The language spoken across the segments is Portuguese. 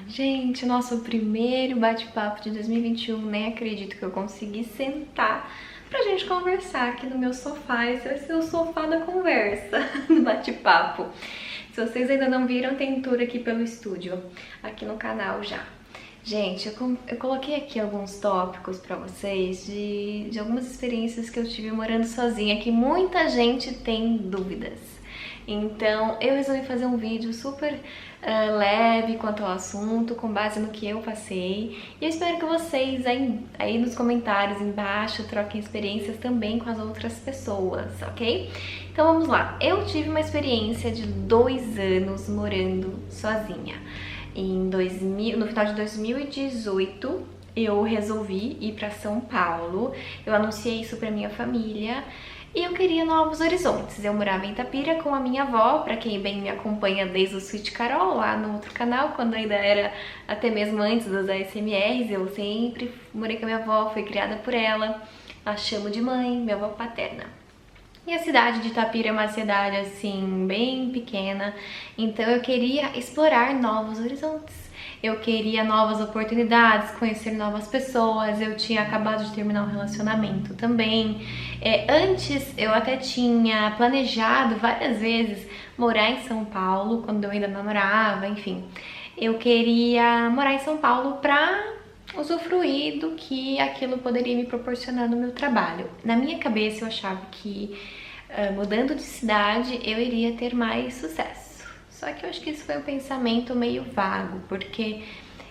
Gente, nosso primeiro bate-papo de 2021, nem acredito que eu consegui sentar pra gente conversar aqui no meu sofá. Esse vai ser o sofá da conversa, do bate-papo. Se vocês ainda não viram, tem tour aqui pelo estúdio, aqui no canal já. Gente, eu coloquei aqui alguns tópicos pra vocês de algumas experiências que eu tive morando sozinha, que muita gente tem dúvidas. Então eu resolvi fazer um vídeo super leve quanto ao assunto, com base no que eu passei. E eu espero que vocês aí nos comentários embaixo troquem experiências também com as outras pessoas, ok? Então vamos lá. Eu tive uma experiência de 2 anos morando sozinha. No final de 2018, eu resolvi ir para São Paulo. Eu anunciei isso para minha família e eu queria novos horizontes. Eu morava em Itapira com a minha avó, para quem bem me acompanha desde o Sweet Carol, lá no outro canal, quando ainda era até mesmo antes das ASMRs, eu sempre morei com a minha avó, fui criada por ela, a chamo de mãe, minha avó paterna. E a cidade de Itapira é uma cidade assim bem pequena, então eu queria explorar novos horizontes. Eu queria novas oportunidades, conhecer novas pessoas. Eu tinha acabado de terminar um relacionamento também. Antes eu até tinha planejado várias vezes morar em São Paulo, quando eu ainda namorava, enfim. Eu queria morar em São Paulo pra usufruir do que aquilo poderia me proporcionar no meu trabalho. Na minha cabeça eu achava que mudando de cidade eu iria ter mais sucesso. Só que eu acho que isso foi um pensamento meio vago, porque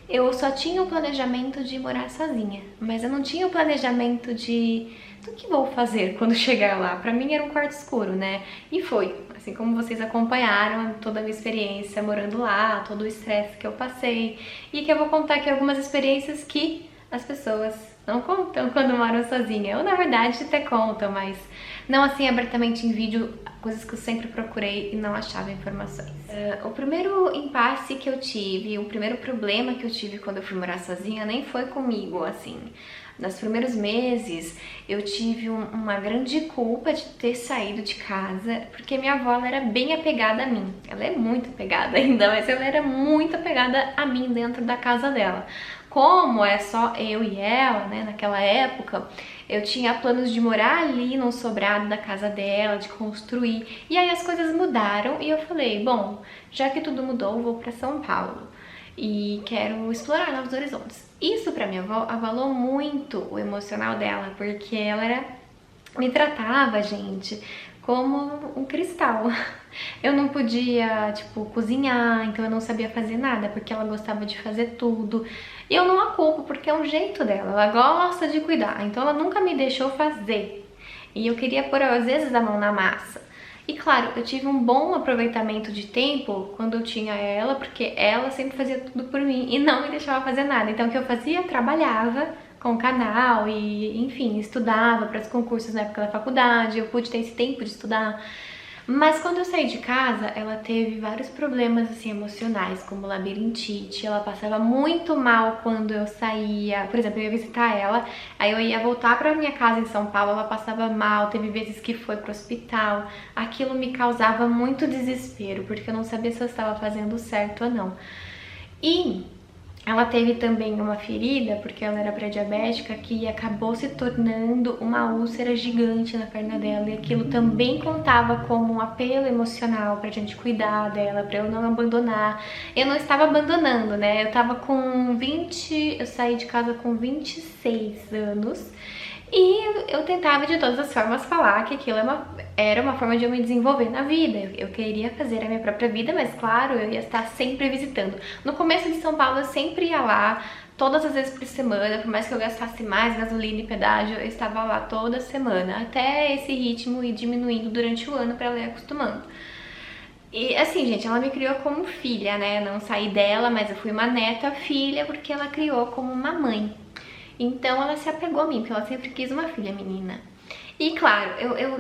eu só tinha o planejamento de morar sozinha, mas eu não tinha o planejamento do que vou fazer quando chegar lá. Pra mim era um quarto escuro, né? E foi, assim como vocês acompanharam toda a minha experiência morando lá, todo o estresse que eu passei, e que eu vou contar aqui algumas experiências que as pessoas não contam quando moram sozinha, ou na verdade até contam, mas não assim abertamente em vídeo, coisas que eu sempre procurei e não achava informações. O primeiro impasse que eu tive, o primeiro problema que eu tive quando eu fui morar sozinha nem foi comigo, assim. Nos primeiros meses eu tive uma grande culpa de ter saído de casa, porque minha avó ela era bem apegada a mim. Ela é muito apegada ainda, mas ela era muito apegada a mim dentro da casa dela. Como é só eu e ela, né, naquela época, eu tinha planos de morar ali no sobrado da casa dela, de construir. E aí as coisas mudaram e eu falei, bom, já que tudo mudou, eu vou para São Paulo e quero explorar novos horizontes. Isso pra minha avó abalou muito o emocional dela, porque ela me tratava, gente, como um cristal. Eu não podia, tipo, cozinhar, então eu não sabia fazer nada, porque ela gostava de fazer tudo. E eu não a culpo, porque é um jeito dela, ela gosta de cuidar, então ela nunca me deixou fazer. E eu queria pôr, às vezes, a mão na massa. E claro, eu tive um bom aproveitamento de tempo quando eu tinha ela, porque ela sempre fazia tudo por mim e não me deixava fazer nada. Então o que eu fazia? Eu trabalhava com o canal e, enfim, estudava para os concursos na época da faculdade, eu pude ter esse tempo de estudar. Mas quando eu saí de casa, ela teve vários problemas assim emocionais, como labirintite. Ela passava muito mal quando eu saía. Por exemplo, eu ia visitar ela, aí eu ia voltar para minha casa em São Paulo, ela passava mal, teve vezes que foi pro hospital. Aquilo me causava muito desespero, porque eu não sabia se eu estava fazendo certo ou não. E ela teve também uma ferida, porque ela era pré-diabética, que acabou se tornando uma úlcera gigante na perna dela. E aquilo também contava como um apelo emocional pra gente cuidar dela, pra eu não abandonar. Eu não estava abandonando, né? Eu tava com 20... Eu saí de casa com 26 anos. E eu tentava de todas as formas falar que aquilo era uma forma de eu me desenvolver na vida. Eu queria fazer a minha própria vida, mas claro, eu ia estar sempre visitando. No começo de São Paulo eu sempre ia lá, todas as vezes por semana, por mais que eu gastasse mais gasolina e pedágio, eu estava lá toda semana, até esse ritmo ir diminuindo durante o ano para ela ir acostumando. E assim, gente, ela me criou como filha, né? Não saí dela, mas eu fui uma neta filha porque ela criou como uma mãe. Então ela se apegou a mim, porque ela sempre quis uma filha menina. E claro,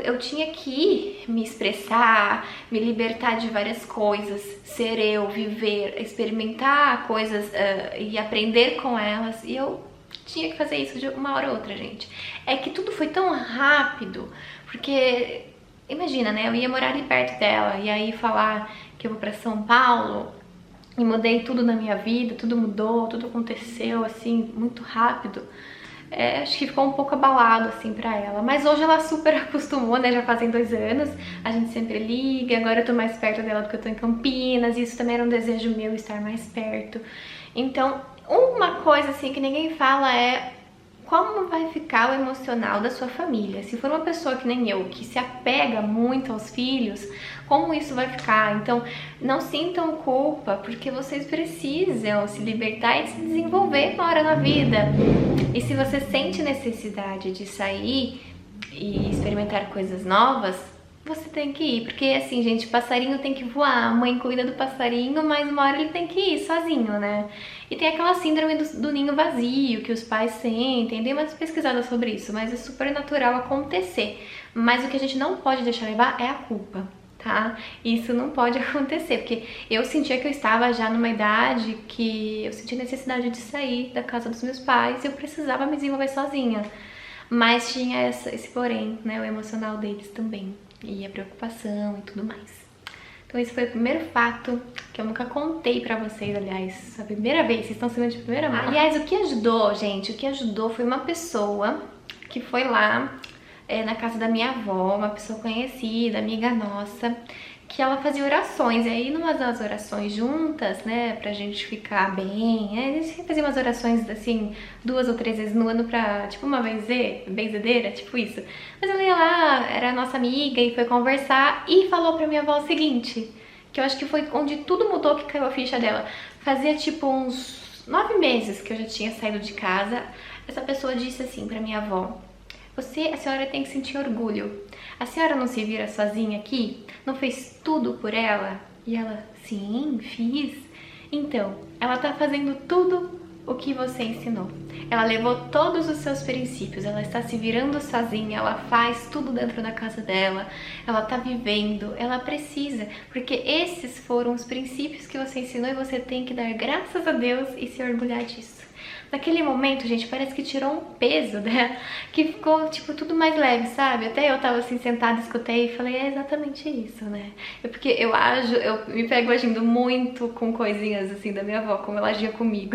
eu tinha que me expressar, me libertar de várias coisas, ser eu, viver, experimentar coisas e aprender com elas. E eu tinha que fazer isso de uma hora ou outra, gente. É que tudo foi tão rápido, porque imagina, né? Eu ia morar ali perto dela e aí falar que eu vou pra São Paulo. e mudei tudo na minha vida, tudo mudou, tudo aconteceu assim, muito rápido. Acho que ficou um pouco abalado assim pra ela, mas hoje ela super acostumou, né, já fazem 2 anos, a gente sempre liga, agora eu tô mais perto dela do que eu tô em Campinas, e isso também era um desejo meu, estar mais perto. Então, uma coisa assim que ninguém fala é como vai ficar o emocional da sua família. Se for uma pessoa que nem eu, que se apega muito aos filhos, como isso vai ficar? Então, não sintam culpa, porque vocês precisam se libertar e se desenvolver uma hora na vida. E se você sente necessidade de sair e experimentar coisas novas, você tem que ir, porque assim, gente, passarinho tem que voar, a mãe cuida do passarinho, mas uma hora ele tem que ir sozinho, né? E tem aquela síndrome do ninho vazio que os pais sentem, dei umas pesquisadas sobre isso, mas é super natural acontecer. Mas o que a gente não pode deixar levar é a culpa, tá? Isso não pode acontecer, porque eu sentia que eu estava já numa idade que eu sentia necessidade de sair da casa dos meus pais e eu precisava me desenvolver sozinha. Mas tinha esse porém, né, o emocional deles também, e a preocupação e tudo mais. Então esse foi o primeiro fato que eu nunca contei pra vocês, aliás, a primeira vez, vocês estão sabendo de primeira mão. Aliás, o que ajudou, gente, o que ajudou foi uma pessoa que foi lá na casa da minha avó, uma pessoa conhecida, amiga nossa, que ela fazia orações, e aí numas das orações juntas, né, pra gente ficar bem, a gente fazia umas orações assim, 2 ou 3 vezes no ano pra, tipo uma benzedeira, tipo isso. Mas ela ia lá, era nossa amiga e foi conversar e falou pra minha avó o seguinte, que eu acho que foi onde tudo mudou, que caiu a ficha dela. Fazia tipo uns 9 meses que eu já tinha saído de casa, essa pessoa disse assim pra minha avó: a senhora tem que sentir orgulho. A senhora não se vira sozinha aqui? Não fez tudo por ela? E ela, sim, fiz. Então, ela tá fazendo tudo o que você ensinou. Ela levou todos os seus princípios, ela está se virando sozinha, ela faz tudo dentro da casa dela, ela tá vivendo, ela precisa, porque esses foram os princípios que você ensinou e você tem que dar graças a Deus e se orgulhar disso. Naquele momento, gente, parece que tirou um peso, né? Que ficou, tipo, tudo mais leve, sabe? Até eu tava assim, sentada, escutei e falei, é exatamente isso, né? Porque eu me pego agindo muito com coisinhas, assim, da minha avó, como ela agia comigo.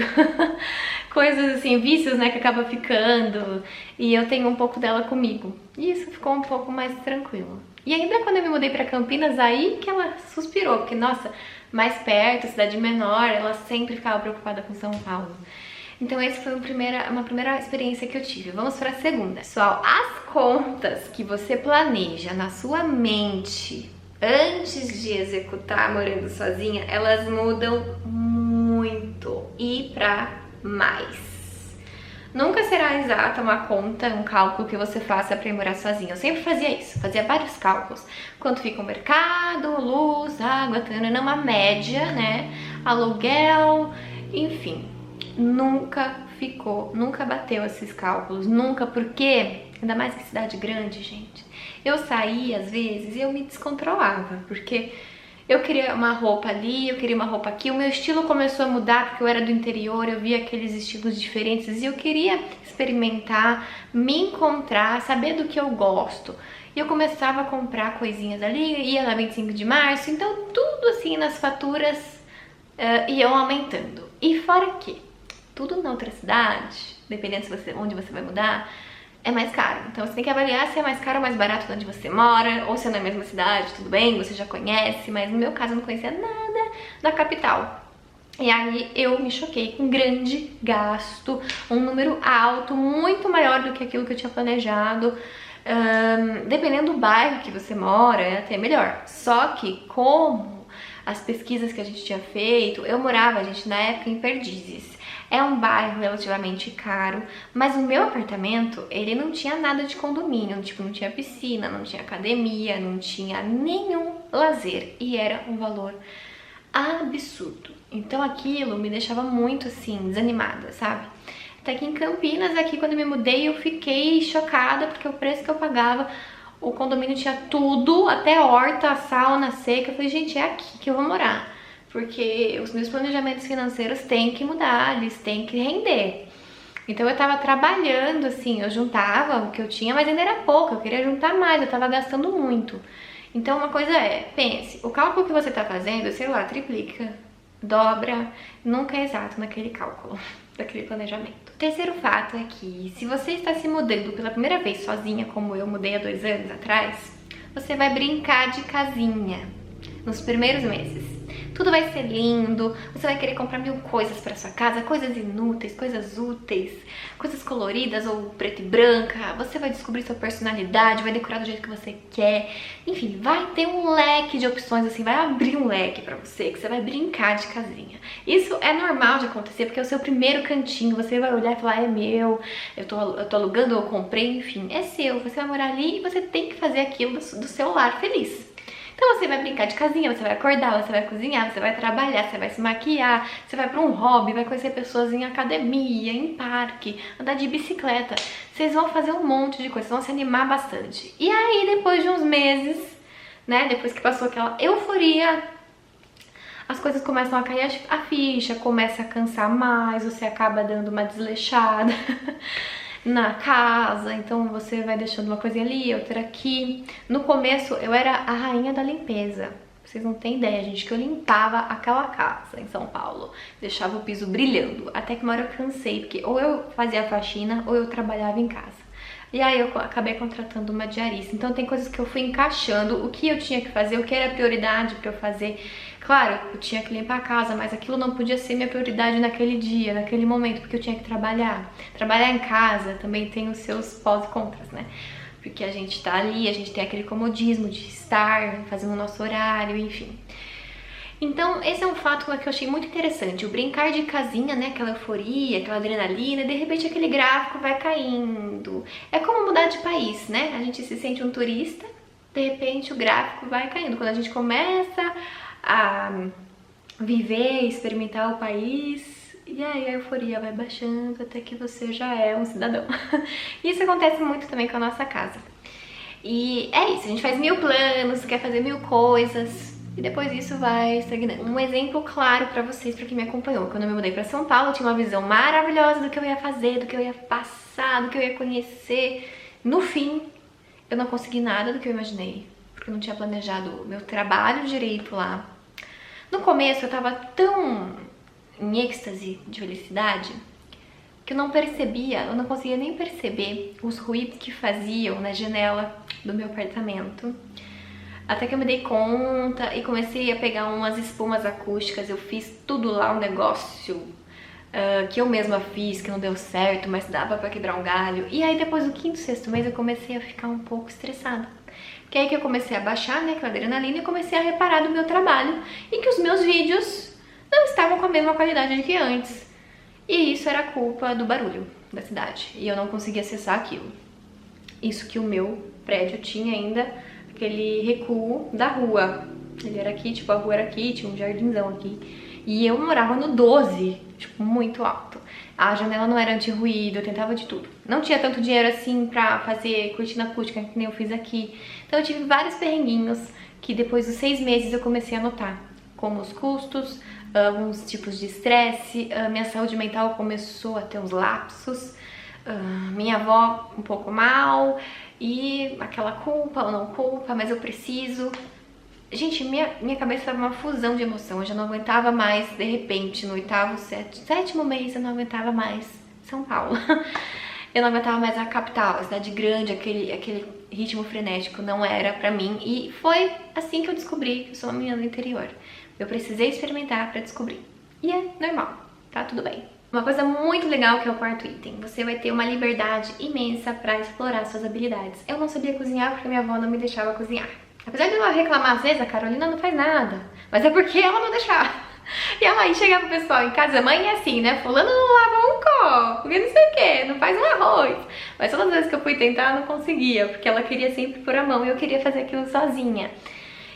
Coisas, assim, vícios, né, que acaba ficando. E eu tenho um pouco dela comigo. E isso ficou um pouco mais tranquilo. E ainda quando eu me mudei pra Campinas, aí que ela suspirou, porque, nossa, mais perto, cidade menor, ela sempre ficava preocupada com São Paulo. Então essa foi uma primeira experiência que eu tive. Vamos para a segunda. Pessoal, as contas que você planeja na sua mente antes de executar morando sozinha, elas mudam muito e para mais. Nunca será exata uma conta, um cálculo que você faça para ir morar sozinha. Eu sempre fazia isso, fazia vários cálculos. Quanto fica o mercado, luz, água, uma média, né? Aluguel, enfim. Nunca ficou, nunca bateu esses cálculos, nunca, porque, ainda mais que cidade grande, gente, eu saía às vezes e eu me descontrolava, porque eu queria uma roupa ali, eu queria uma roupa aqui, o meu estilo começou a mudar porque eu era do interior, eu via aqueles estilos diferentes e eu queria experimentar, me encontrar, saber do que eu gosto. E eu começava a comprar coisinhas ali, ia na 25 de março, então tudo assim nas faturas iam aumentando. E fora que tudo na outra cidade, dependendo onde você vai mudar, é mais caro. Então você tem que avaliar se é mais caro ou mais barato de onde você mora, ou se é na mesma cidade, tudo bem, você já conhece, mas no meu caso eu não conhecia nada da capital. E aí eu me choquei com um grande gasto, um número alto, muito maior do que aquilo que eu tinha planejado. Dependendo do bairro que você mora, é até melhor. Só que como as pesquisas que a gente tinha feito, eu morava, gente, na época em Perdizes. É um bairro relativamente caro, mas o meu apartamento, ele não tinha nada de condomínio, tipo, não tinha piscina, não tinha academia, não tinha nenhum lazer, e era um valor absurdo. Então aquilo me deixava muito, assim, desanimada, sabe? Até que em Campinas, aqui, quando eu me mudei, eu fiquei chocada, porque o preço que eu pagava, o condomínio tinha tudo, até horta, sauna seca. Eu falei, gente, é aqui que eu vou morar. Porque os meus planejamentos financeiros têm que mudar, eles têm que render. Então eu tava trabalhando, assim, eu juntava o que eu tinha, mas ainda era pouco, eu queria juntar mais, eu tava gastando muito. Então uma coisa é, pense, o cálculo que você tá fazendo, sei lá, triplica, dobra, nunca é exato naquele cálculo, daquele planejamento. O terceiro fato é que se você está se mudando pela primeira vez sozinha, como eu mudei há 2 anos atrás, você vai brincar de casinha nos primeiros meses. Tudo vai ser lindo, você vai querer comprar 1000 coisas para sua casa, coisas inúteis, coisas úteis, coisas coloridas ou preto e branca. Você vai descobrir sua personalidade, vai decorar do jeito que você quer. Enfim, vai ter um leque de opções, assim, vai abrir um leque para você, que você vai brincar de casinha. Isso é normal de acontecer, porque é o seu primeiro cantinho, você vai olhar e falar, é meu, eu tô alugando, eu comprei, enfim, é seu. Você vai morar ali e você tem que fazer aquilo do seu lar feliz. Então você vai brincar de casinha, você vai acordar, você vai cozinhar, você vai trabalhar, você vai se maquiar, você vai para um hobby, vai conhecer pessoas em academia, em parque, andar de bicicleta. Vocês vão fazer um monte de coisa, vocês vão se animar bastante. E aí, depois de uns meses, né, depois que passou aquela euforia, as coisas começam a cair a ficha, começa a cansar mais, você acaba dando uma desleixada na casa, então você vai deixando uma coisinha ali, outra aqui. No começo eu era a rainha da limpeza. Vocês não têm ideia, gente, que eu limpava aquela casa em São Paulo. Deixava o piso brilhando. Até que uma hora eu cansei, porque ou eu fazia faxina ou eu trabalhava em casa. E aí eu acabei contratando uma diarista. Então tem coisas que eu fui encaixando, o que eu tinha que fazer, o que era prioridade pra eu fazer. Claro, eu tinha que limpar a casa, mas aquilo não podia ser minha prioridade naquele dia, naquele momento, porque eu tinha que trabalhar. Trabalhar em casa também tem os seus pós e contras, né? Porque a gente tá ali, a gente tem aquele comodismo de estar, fazendo o nosso horário, enfim. Então, esse é um fato que eu achei muito interessante, o brincar de casinha, né, aquela euforia, aquela adrenalina, e de repente aquele gráfico vai caindo. É como mudar de país, né? A gente se sente um turista, de repente o gráfico vai caindo. Quando a gente começa a viver, experimentar o país, e aí a euforia vai baixando até que você já é um cidadão. Isso acontece muito também com a nossa casa. E é isso, a gente faz 1000 planos, quer fazer 1000 coisas, e depois isso vai estagnando. Um exemplo claro pra vocês, pra quem me acompanhou. Quando eu me mudei pra São Paulo, eu tinha uma visão maravilhosa do que eu ia fazer, do que eu ia passar, do que eu ia conhecer. No fim, eu não consegui nada do que eu imaginei, porque eu não tinha planejado o meu trabalho direito lá. No começo eu tava tão em êxtase de felicidade que eu não percebia, eu não conseguia nem perceber os ruídos que faziam na janela do meu apartamento. Até que eu me dei conta e comecei a pegar umas espumas acústicas. Eu fiz tudo lá, um negócio que eu mesma fiz, que não deu certo, mas dava pra quebrar um galho. E aí depois do 5º, 6º mês eu comecei a ficar um pouco estressada. Que é aí que eu comecei a baixar, né, aquela adrenalina, e comecei a reparar do meu trabalho e que os meus vídeos não estavam com a mesma qualidade que antes. E isso era culpa do barulho da cidade, e eu não conseguia acessar aquilo. Isso que o meu prédio tinha ainda aquele recuo da rua. Ele era aqui, tipo, a rua era aqui, tinha um jardinzão aqui. E eu morava no 12, tipo, muito alto. A janela não era anti-ruído, eu tentava de tudo. Não tinha tanto dinheiro assim pra fazer cortina acústica, que nem eu fiz aqui. Então eu tive vários perrenguinhos que depois dos 6 meses eu comecei a notar. Como os custos, alguns tipos de estresse, minha saúde mental começou a ter uns lapsos, minha avó um pouco mal, e aquela culpa ou não culpa, mas eu preciso. Gente, minha cabeça estava uma fusão de emoção, eu já não aguentava mais, de repente, no 8º, 7º mês eu não aguentava mais São Paulo. Eu não aguentava mais a capital, a cidade grande, aquele ritmo frenético, não era pra mim. E foi assim que eu descobri que eu sou uma menina do interior. Eu precisei experimentar pra descobrir. E é normal, tá tudo bem. Uma coisa muito legal que é o 4º item. Você vai ter uma liberdade imensa pra explorar suas habilidades. Eu não sabia cozinhar porque minha avó não me deixava cozinhar. Apesar de eu reclamar às vezes, a Carolina não faz nada. Mas é porque ela não deixava. E a mãe chegava pro pessoal em casa, mãe é assim, né? Fulano não lava um copo, e não sei o que, não faz um arroz. Mas todas as vezes que eu fui tentar, eu não conseguia, porque ela queria sempre pôr a mão e eu queria fazer aquilo sozinha.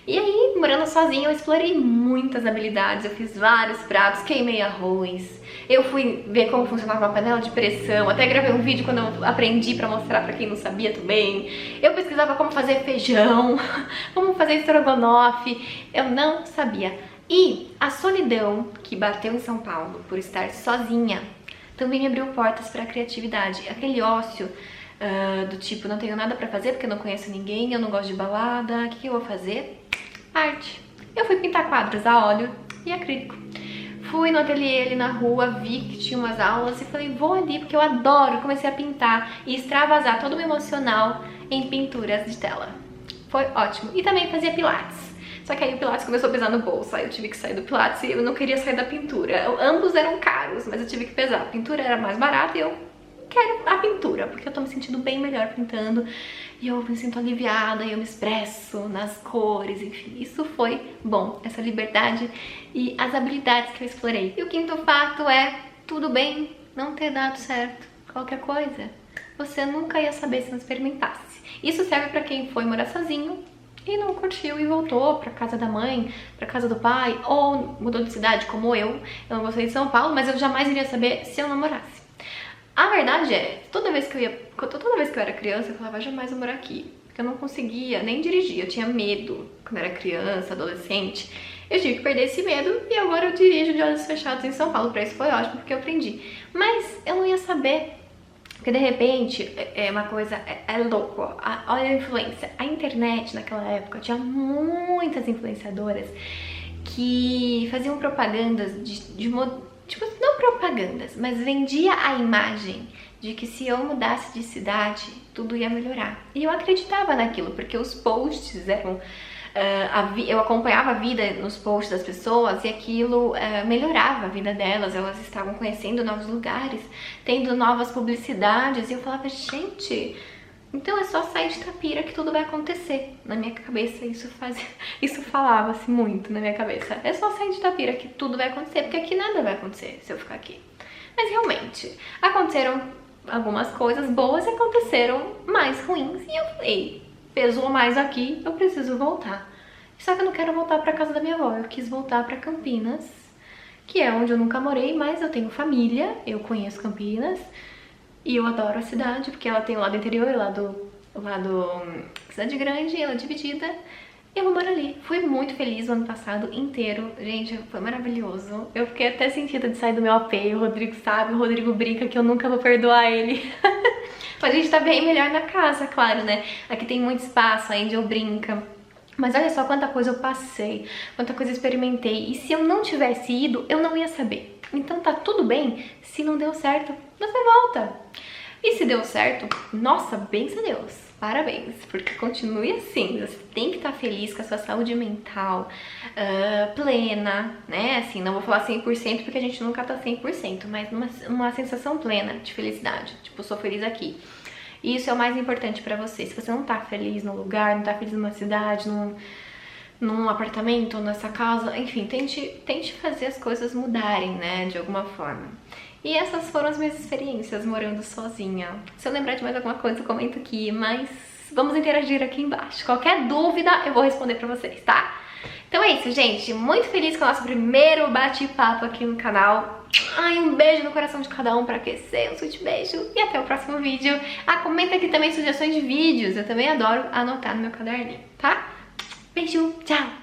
E aí, morando sozinha, eu explorei muitas habilidades, eu fiz vários pratos, queimei arroz. Eu fui ver como funcionava uma panela de pressão, até gravei um vídeo quando eu aprendi pra mostrar pra quem não sabia também. Eu pesquisava como fazer feijão, como fazer estrogonofe, eu não sabia. E a solidão que bateu em São Paulo por estar sozinha também me abriu portas para a criatividade. Aquele ócio do tipo, não tenho nada para fazer porque eu não conheço ninguém, eu não gosto de balada, o que eu vou fazer? Arte. Eu fui pintar quadros a óleo e acrílico. Fui no ateliê ali na rua, vi que tinha umas aulas e falei, vou ali porque eu adoro. Comecei a pintar e extravasar todo o meu emocional em pinturas de tela. Foi ótimo. E também fazia pilates. Só que aí o pilates começou a pesar no bolso, aí eu tive que sair do pilates e eu não queria sair da pintura. Ambos eram caros, mas eu tive que pesar. A pintura era mais barata e eu quero a pintura, porque eu tô me sentindo bem melhor pintando. E eu me sinto aliviada, e eu me expresso nas cores, enfim. Isso foi bom, essa liberdade e as habilidades que eu explorei. E o quinto fato é, tudo bem não ter dado certo. Qualquer coisa, você nunca ia saber se não experimentasse. Isso serve pra quem foi morar sozinho e não curtiu e voltou pra casa da mãe, pra casa do pai, ou mudou de cidade como eu. Eu não gostei de São Paulo, mas eu jamais iria saber se eu não morasse. A verdade é, toda vez que eu era criança, eu falava, jamais vou morar aqui. Porque eu não conseguia nem dirigir, eu tinha medo quando era criança, adolescente. Eu tive que perder esse medo e agora eu dirijo de olhos fechados em São Paulo. Pra isso foi ótimo, porque eu aprendi. Mas eu não ia saber, porque de repente, é uma coisa, é louco. Olha a influência. A internet naquela época tinha muitas influenciadoras que faziam propagandas tipo, não propagandas, mas vendia a imagem de que se eu mudasse de cidade, tudo ia melhorar. E eu acreditava naquilo, porque os posts eram... eu acompanhava a vida nos posts das pessoas e aquilo melhorava a vida delas, elas estavam conhecendo novos lugares, tendo novas publicidades, e eu falava, gente... Então é só sair de Itapira que tudo vai acontecer. Na minha cabeça isso falava-se muito na minha cabeça. É só sair de Itapira que tudo vai acontecer, porque aqui nada vai acontecer se eu ficar aqui. Mas realmente, aconteceram algumas coisas boas e aconteceram mais ruins. E eu falei, pesou mais aqui, eu preciso voltar. Só que eu não quero voltar pra casa da minha avó, eu quis voltar pra Campinas, que é onde eu nunca morei, mas eu tenho família, eu conheço Campinas. E eu adoro a cidade, porque ela tem o lado interior e o lado cidade grande, ela é dividida. E eu vou morar ali. Fui muito feliz o ano passado inteiro. Gente, foi maravilhoso. Eu fiquei até sentida de sair do meu AP. O Rodrigo sabe, o Rodrigo brinca que eu nunca vou perdoar ele. Mas a gente tá bem melhor na casa, claro, né? Aqui tem muito espaço, a Angel brinca. Mas olha só quanta coisa eu passei, quanta coisa eu experimentei. E se eu não tivesse ido, eu não ia saber. Então tá tudo bem, se não deu certo, você volta. E se deu certo, nossa, benção a Deus, parabéns. Porque continue assim, você tem que estar feliz com a sua saúde mental plena, né? Assim, não vou falar 100% porque a gente nunca tá 100%, mas uma sensação plena de felicidade. Tipo, sou feliz aqui. E isso é o mais importante pra você. Se você não tá feliz num lugar, não tá feliz numa cidade, num apartamento, nessa casa, enfim, tente fazer as coisas mudarem, né, de alguma forma. E essas foram as minhas experiências morando sozinha. Se eu lembrar de mais alguma coisa, eu comento aqui, mas vamos interagir aqui embaixo. Qualquer dúvida, eu vou responder pra vocês, tá? Então é isso, gente. Muito feliz com o nosso primeiro bate-papo aqui no canal. Ai, um beijo no coração de cada um pra aquecer, um sweet beijo e até o próximo vídeo. Comenta aqui também sugestões de vídeos, eu também adoro anotar no meu caderninho, tá? Beijo, tchau!